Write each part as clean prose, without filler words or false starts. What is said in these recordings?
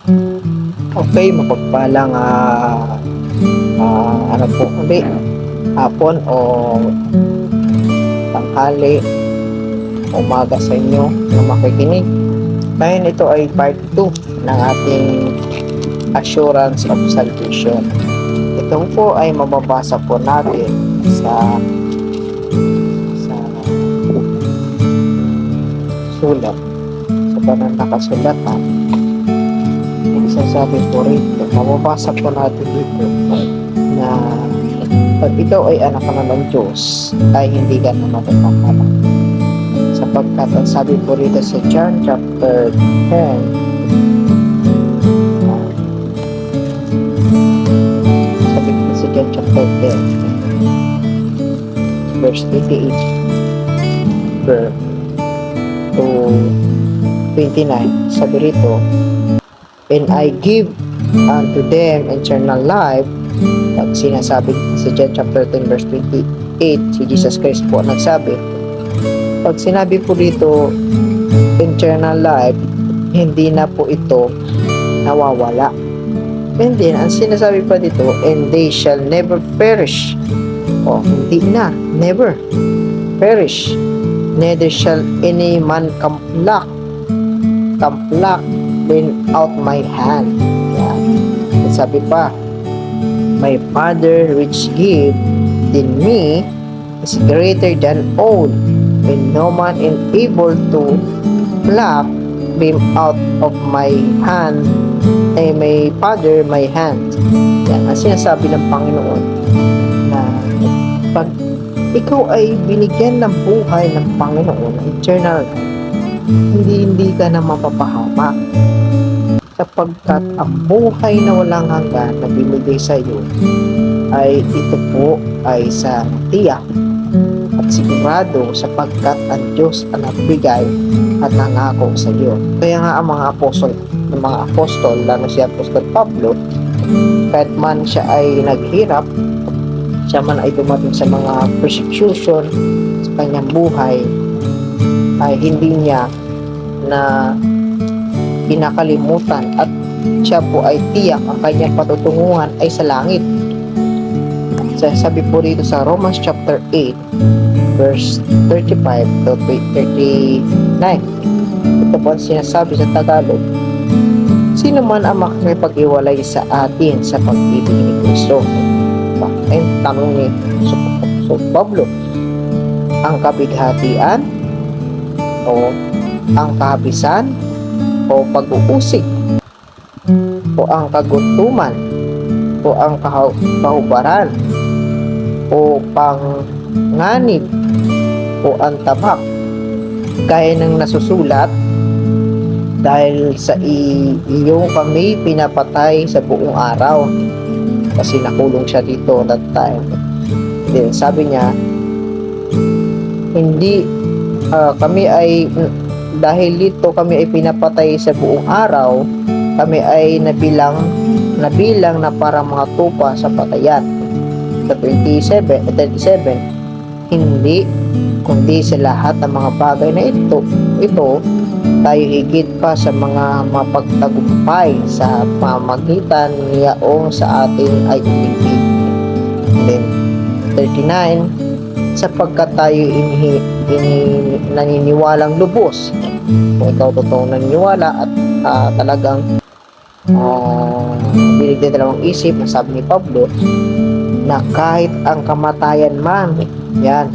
Okay, mapagpalang ano po ulit, hapon o tanghali, umaga sa inyo na makikinig. Ngayon ito ay part 2 ng ating assurance of salvation. Ito po ay mababasa po natin sa sulat, sa banal na kasulatan. Sasabi po rito, mababasa po natin dito na pag ikaw ay anak ka na ng Diyos, ay hindi ka na mapapakala. Sapagkat ang sabi po rito sa John chapter 10, sabi po sa John chapter 10, verse 88 to 29, sabi rito, and I give unto them eternal life. Pag sinasabi sa John chapter 10 verse 28, si Jesus Christ po nagsabi. Pag sinabi po dito eternal life, hindi na po ito nawawala. And then, ang sinasabi pa dito, and they shall never perish. O, hindi na, never perish. Neither shall any man come pluck out my hand. Yan. Sabi pa, my Father which give in me is greater than all, and no man is able to pluck him out of my hand, my Father, my hand. Yan ang sinasabi ng Panginoon, na pag ikaw ay binigyan ng buhay ng Panginoon, eternal, hindi ka na mapapahamak, sapagkat ang buhay na walang hanggan na binigay sa iyo ay ito po ay sa tiyak at sigurado, sapagkat ang Diyos ang nagbigay at nangako sa iyo. Kaya nga ang mga apostol, lalo si Apostol Pablo, kahit man siya ay naghirap, siya man ay dumating sa mga persecution sa kanyang buhay, ay hindi niya na pinakalimutan, at siya po ay tiyak ang kanyang patutunguhan ay sa langit. Sabi po rito sa Romans chapter 8 verse 35 to 39, ito po ang sinasabi sa Tagalog, sino man ang makikipag-iwalay sa atin sa pag-ibig ni Kristo? Bakit? Tanong ni Pablo, ang kabighatian o ang kahabisan o pag-uusig o ang kagutuman o ang kahubaran o panganib o ang tabak, gaya ng nasusulat, dahil sa iyong kami pinapatay sa buong araw. Kasi nakulong siya dito that time. Then sabi niya, hindi kami ay, dahil dito kami ay pinapatay sa buong araw, kami ay nabilang na parang mga tupa sa patayan. Sa 37, hindi, kundi sa lahat ng mga bagay na ito tayo higit pa sa mga mapagtagumpay sa pamagitan niyaong sa atin ay ibigay. Then 39, sapagkat tayo naniniwalang lubos, kung ikaw totoong naniniwala at talagang binigyan dalawang isip, na sabi ni Pablo, na kahit ang kamatayan man, yan,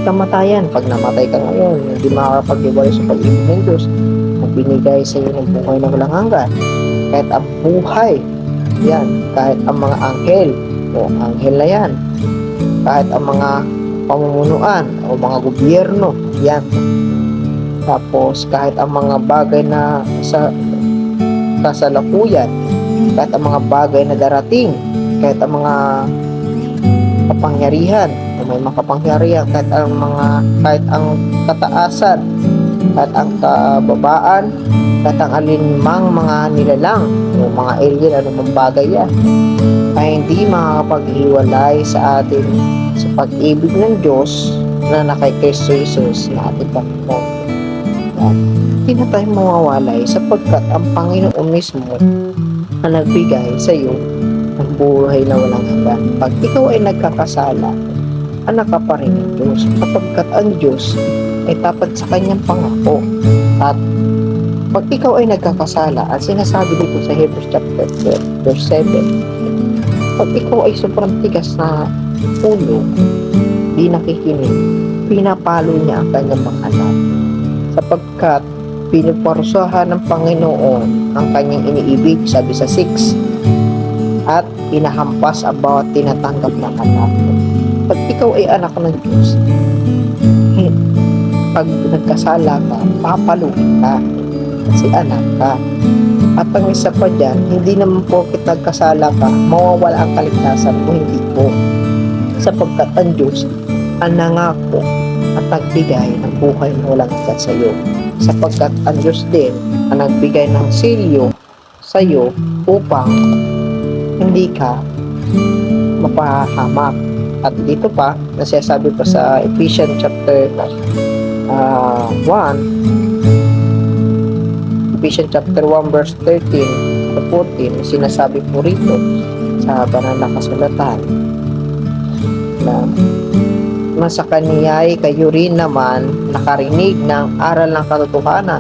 kamatayan, pag namatay ka ngayon, hindi makakapag-iwalay sa pag-ibig ng Diyos na binigay sa iyo ng buhay na walang hanggan. Kahit ang buhay, yan, kahit ang mga anghel na yan, kahit ang mga pamumunuan o mga gobyerno, yan, tapos kahit ang mga bagay na sa kasalukuyan, kahit ang mga bagay na darating, kahit ang mga kapangyarihan, may makapangyarihan, kahit ang kataasan, kahit ang kababaan, kahit ang alinmang mga nilalang o mga alien, anumang bagay yan, ay hindi makakapaghiwalay sa atin sa pag-ibig ng Diyos na nakay Kristo Jesus na ating Panginoon. kasalan, hindi na tayo mawawalay sapagkat ang Panginoon mismo ang nagbigay sa iyo ng buhay na walang hanggan. Pag ikaw ay nagkakasala, anak ka pa rin ng Diyos sapagkat ang Diyos ay tapat sa kanyang pangako. At pag ikaw ay nagkakasala, ang sinasabi dito sa Hebrews chapter 12 verse 7, pag ikaw ay sobrang tigas na ulo, di nakikinig, pinapalo niya ang kanyang mga anak sapagkat pinuparusahan ng Panginoon ang kanyang iniibig, sabi sa 6, at inahampas ang bawat tinatanggap ng anak. Pag ikaw ay anak ng Diyos, pag nagkasala ka, papaluin ka kasi anak ka. At ang isa pa dyan, hindi naman porket nagkasala ka, mawawala ang kaligtasan mo, hindi po. Sapagkat ang Diyos ang nangako at nagbigay ng buhay na walang hanggan sa iyo. Sapagkat ang Diyos din ang nagbigay ng silyo sa iyo upang hindi ka mapahamak. At dito pa, nasasabi pa sa Ephesians chapter 1, Ephesians chapter 1 verse 13 to 14, sinasabi po rito sa banal na kasulatan na sa kaniya'y kayo rin naman nakarinig ng aral ng katotohanan.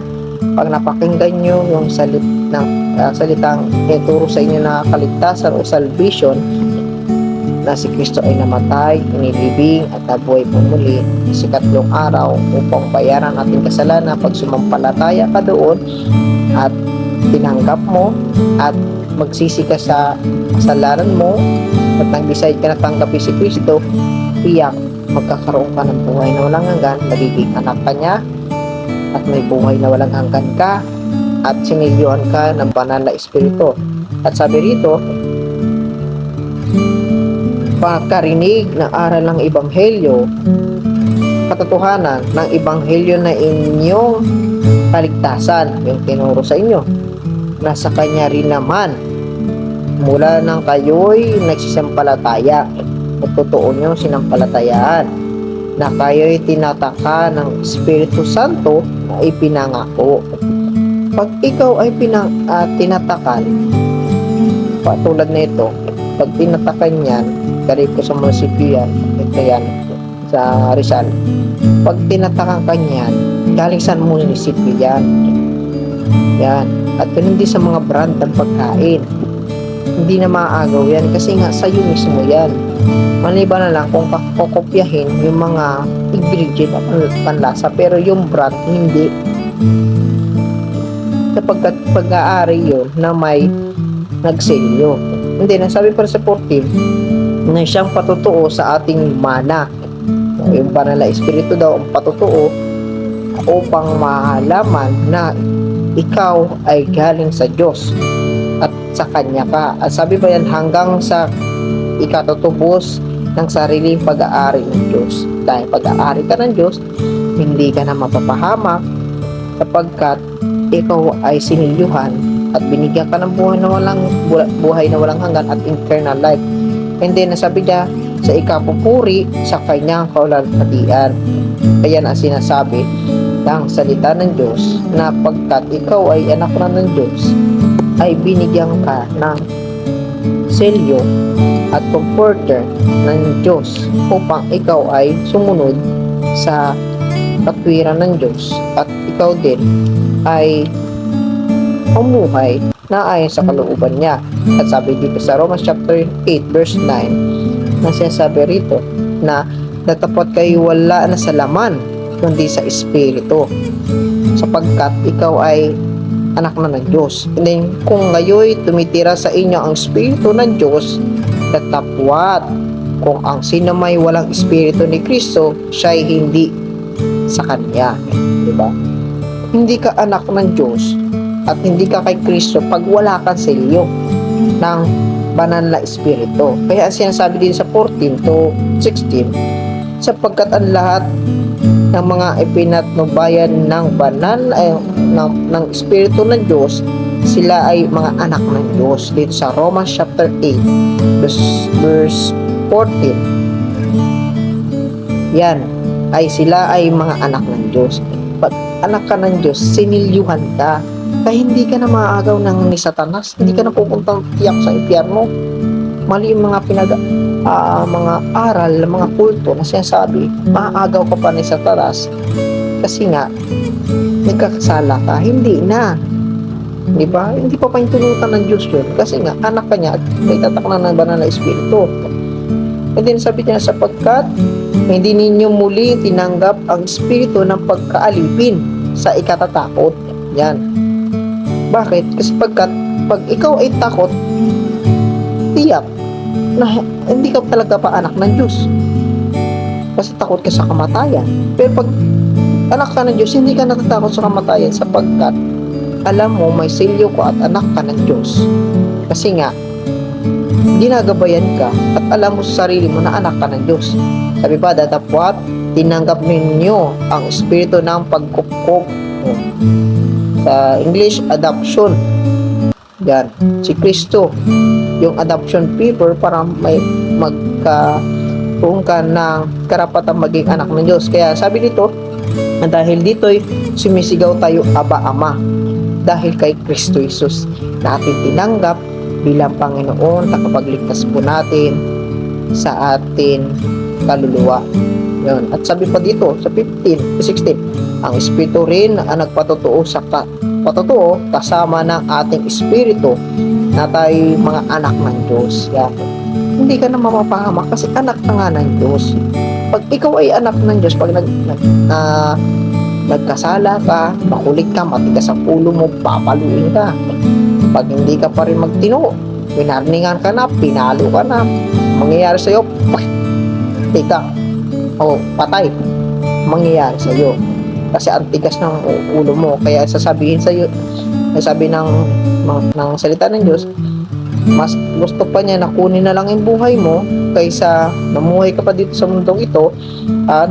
Pag napakinggan nyo yung salitang ituro sa inyo na kaligtasan o salvation, na si Kristo ay namatay, inilibing at nabuhay po muli sa ikatlong araw upang bayaran ating kasalanan. Pag sumampalataya ka doon at tinanggap mo at magsisi ka sa kasalanan mo at nag-decide ka na tanggapin si Kristo, iyak, magkakaroon ka ng buhay na walang hanggan, magiging anak ka niya at may buhay na walang hanggan ka at sinilyohan ka ng banal na espiritu. At sabi rito, pagkarinig ng aral ng ebanghelyo, katotohanan ng ebanghelyo na inyong kaligtasan, yung tinuro sa inyo, nasa kanya rin naman mula nang kayo'y nagsisampalataya. Totoo nyo sinampalatayaan na kayo'y tinataka ng Espiritu Santo na ipinangako. Pag ikaw ay tinatakan, patulad nito, pag tinatakan yan, galing ko sa munisipyo yan, ito yan, sa Rizal, pag tinatakan ka yan, galing sa munisipyo yan. Yan. At ganun din sa mga brand ng pagkain. Hindi na maaagaw yan kasi nga sa'yo mismo yan. Maliban na lang kung kakopyahin yung mga ingredient at panlasa, pero yung brand hindi. Sapagkat pag-aari yun na may nagselyo. Hindi, nasabi pa sa 14 na siyang patutuo sa ating mana. Yung banal na espiritu daw ang patutuo upang malaman na ikaw ay galing sa Diyos at sa Kanya ka. At sabi ba yan, hanggang sa ikatutubos ng sariling pag-aari ng Diyos. Dahil pag-aari ka ng Diyos, hindi ka na mapapahamak sapagkat ikaw ay sinilyuhan at binigyan ka ng buhay na walang hanggan at eternal life. And then nasabi niya sa ikapupuri sa kanyang kaulagpatian. Kaya ang sinasabi ng salita ng Diyos na pagkat ikaw ay anak na ng Diyos, ay binigyan ka ng selyo at comforter ng Diyos upang ikaw ay sumunod sa katwiran ng Diyos at ikaw din ay umuhay na ayon sa kalooban niya. At sabi dito sa Romans chapter 8 verse 9 na sinasabi rito na natapat kayo wala na sa laman kundi sa espiritu sapagkat ikaw ay anak na ng Diyos. And then, kung ngayon tumitira sa inyo ang espiritu ng Diyos, datapwat kung ang sino may walang espiritu ni Kristo, siya ay hindi sa Kanya. Diba? Hindi ka anak ng Diyos at hindi ka kay Kristo pag wala kang selyo ng banal na espiritu. Kaya sinasabi din sa 14 to 16, sapagkat ang lahat ng mga ipinatnubayan ng banal ng espiritu ng Diyos, sila ay mga anak ng Diyos. Dito sa Romans chapter 8 verse 14, yan ay sila ay mga anak ng Diyos. pag anak ka ng Diyos, sinilyuhan ka. Kaya hindi ka na maaagaw ni Satanas, hindi ka na pupuntang tiyak sa impyerno. Mali yung mga aral, mga kulto na sinasabi, maaagaw ka pa ni Satanas kasi nga nagkakasala ka. Hindi na, di ba? Hindi pa pahintunutan ng Diyos yun kasi nga anak ka niya at may tatak na ng banal na espiritu. And then sabi niya, sapagkat hindi ninyo muli tinanggap ang espiritu ng pagkaalipin sa ikatatakot. Yan. Bakit? Kasi pag ikaw ay takot, tiyak na hindi ka talaga pa anak ng Diyos. Kasi takot ka sa kamatayan. Pero pag anak ka ng Diyos, hindi ka natatakot sa kamatayan sapagkat alam mo, may selyo ko at anak ka ng Diyos. Kasi nga, ginagabayan ka at alam mo sa sarili mo na anak ka ng Diyos. Sabi pa, datapwat, tinanggap ninyo ang espiritu ng pagkupkop. Sa English, adoption. Yan, si Kristo, yung adoption paper para may magkaroon ka ng karapatang maging anak ng Diyos. Kaya sabi dito, dahil dito'y sumisigaw tayo, Aba, Ama. Dahil kay Kristo Jesus na ating tinanggap bilang Panginoon, nakapagligtas po natin sa atin kaluluwa. Yun. At sabi pa dito sa 16, ang Espiritu rin ang nagpatotoo patotoo kasama ng ating espiritu na tayo mga anak ng Diyos. Yan. Hindi ka na mapapahamak kasi anak ka nga ng Diyos. Pag ikaw ay anak ng Diyos, pag nagkasala ka, makulit ka, matigas ang ulo mo, papaluin ka. Pag hindi ka pa rin magtino, winarningan ka na, pinalo ka na, mangyayari sa'yo, tika, o patay, mangyayari sa'yo. Kasi ang tigas ng ulo mo. Kaya sasabihin sa'yo, sabi ng salita ng Diyos, mas gusto pa niya na kunin na lang yung buhay mo kaysa namuhay ka pa dito sa mundong ito at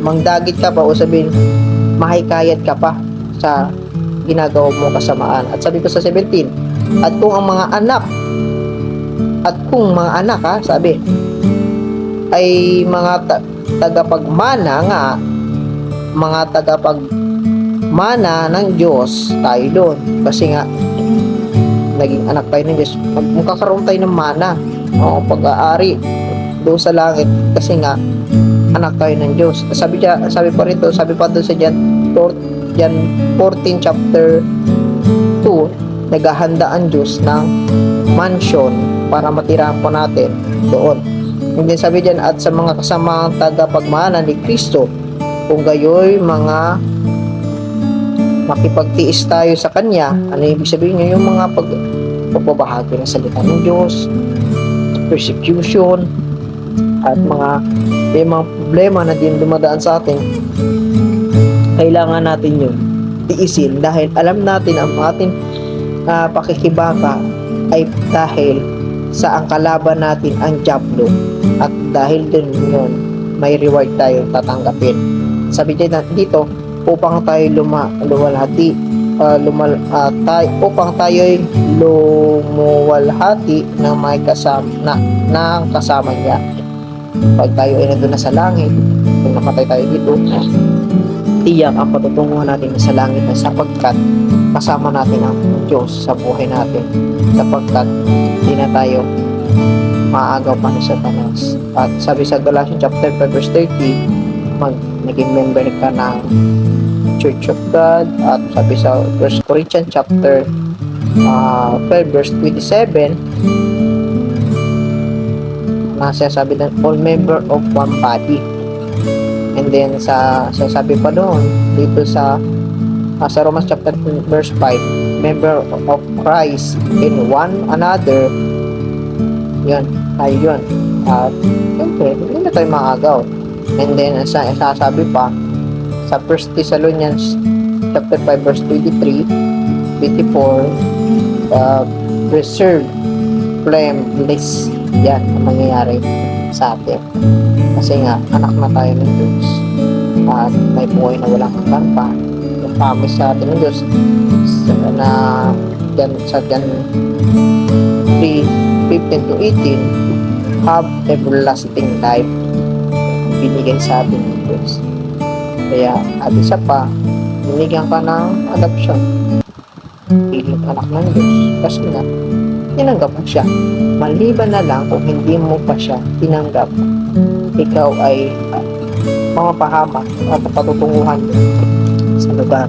mangdagit ka pa o sabihin mahikayat ka pa sa ginagawa mo kasamaan. At sabi ko sa 17, at kung mga anak sabi ay mga tagapagmana nga, mga tagapagmana ng Diyos tayo doon kasi nga naging anak tayo ng Diyos, magkakaroon tayo ng mana o pag-aari doon sa langit kasi nga anak tayo ng Diyos. Sabi pa doon sa John 14 chapter 2, naghahanda ang Diyos ng mansion para matirahan po natin doon. Hindi sabi diyan, at sa mga kasamang tagapagmana ni Kristo, kung gayoy mga makipagtiis tayo sa Kanya. Ano ibig sabihin niya? Yung mga pagbabahagi ng salita ng Diyos, persecution, at may mga problema na din dumadaan sa atin, kailangan natin yun tiisin dahil alam natin ang ating pakikibaka ay dahil sa ang kalaban natin ang dyablo at dahil din yun may reward tayo tatanggapin. Sabi dito, upang tayo upang tayo'y lumuwalhati ng may kasama niya. Pag tayo ay nandun na sa langit, kung namatay tayo dito, tiyak ang patutunguhan natin sa langit na sapagkat kasama natin ang Diyos sa buhay natin, sapagkat hindi na tayo maagaw pa ni Satanas. At sabi sa Galatians chapter 5 verse 30, naging member ka ng Church of God. At sabi sa 1 Corinthians chapter 12 verse 27, sabi ng all member of one body. And then sabi pa doon dito sa Romans chapter 2 verse 5, member of Christ in one another. Yan, tayo yun. At siyempre, hindi na tayo maagaw. And then sasabi pa sa 1 Thessalonians chapter 5 verse 23, 24, reserved, blameless. Yan ang mangyayari sa atin kasi nga anak na tayo ng Diyos at may buhay na walang hanggan pa. Yung promise sa atin ng Diyos na sa John 3:15 to 18, have everlasting life binigay sa atin ng Diyos. Kaya at isa pa, binigyan ka ng adoption bilang anak ng Diyos kasi nga tinanggap mo siya. Maliban na lang kung hindi mo pa siya tinanggap, ikaw ay mamapahamak at patutunguhan mo sa lugar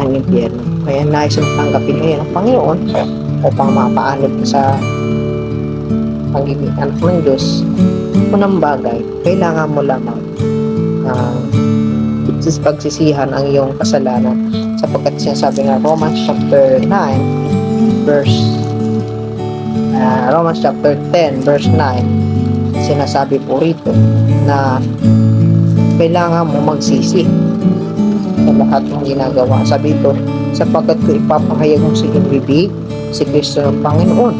ng impyerno. Kaya nais mong tanggapin ngayon ang Panginoon upang mapaanod ka sa pagiging anak ng Diyos. Unang bagay, kailangan mo lamang pagsisihan ang iyong kasalanan sapagkat sinasabi nga Romans chapter 10 verse 9, sinasabi po rito na kailangan mo magsisi sa lahat ng ginagawa. Sabi ito, sapagkat ko ipapahayag mo sa iyong bibig si Kristo ng Panginoon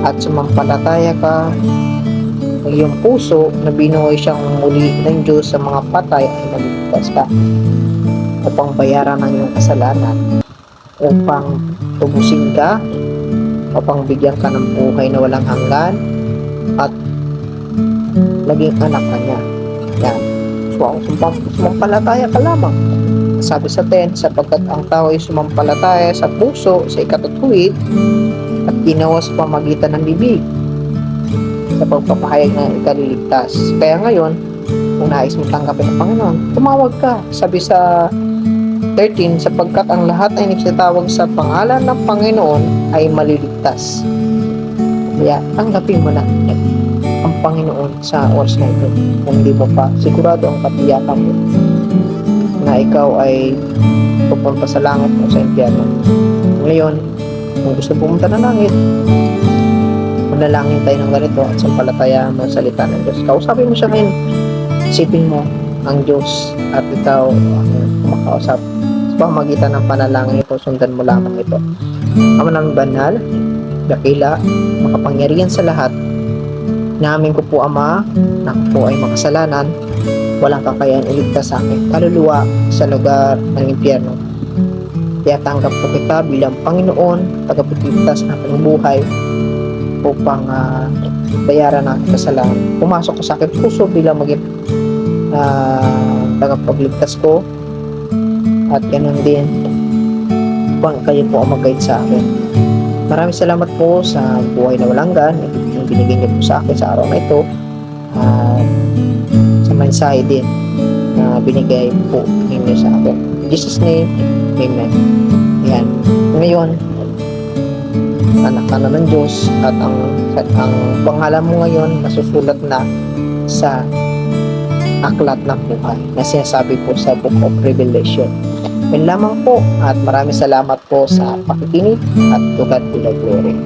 at sumampalataya ka ng iyong puso na binuhay siyang muli ng Diyos sa mga patay ay maligtas ka upang bayaran ang iyong kasalanan, upang tubusin ka, upang bigyan ka ng buhay na walang hanggan at naging anak ka niya. Yan. So, sumampalataya ka lamang. Sabi sa 10, sapagkat ang tao ay sumampalataya sa puso, sa ikatutuwid, at ginawa sa pamagitan ng bibig sa pagpapahayag ng ikaliligtas. Kaya ngayon, kung nais mo tanggapin ang Panginoon, tumawag ka. Sabi sa 13, sapagkat ang lahat ay nagsitawag sa pangalan ng Panginoon ay maliligtas. Kaya tanggapin mo na ang Panginoon sa oras na ito. Kung di mo pa, sigurado ang katiyakan mo na ikaw ay pupunta sa langit o sa impyerno. Ngayon, kung gusto pumunta na langit, manalangin tayo ng ganito at sampalatayaan mo ang salita ng Diyos. Kausapin mo siya ngayon. Isipin mo ang Diyos at ikaw ang kumakausap. Sa pamamagitan ng panalangin ito, sundan mo lamang ito. Ama namin banal, dakila, makapangyarihan sa lahat, namin ko po Ama, na ako po ay makasalanan, walang kakayahan iligtas sa akin kaluluwa sa lugar ng impyerno. Kaya tanggap ko kita bilang Panginoon, tagapagligtas ng aking buhay upang bayaran ang kasalanan. Pumasok ko sa aking puso bilang maging tagapagligtas ko at ganun din upang kayo po ang mag-guide sa akin. Maraming salamat po sa buhay na walang hanggan yung binigay niyo po sa akin sa araw na ito at sa mensahe din na binigay po ninyo sa akin. In Jesus' name, Amen. Ayan. Ngayon, anak ka na ng Diyos at ang pangalan mo ngayon nasusulat na sa aklat ng buhay na sinasabi po sa Book of Revelation. Yan lamang po at maraming salamat po sa pakikinig at to God be the glory.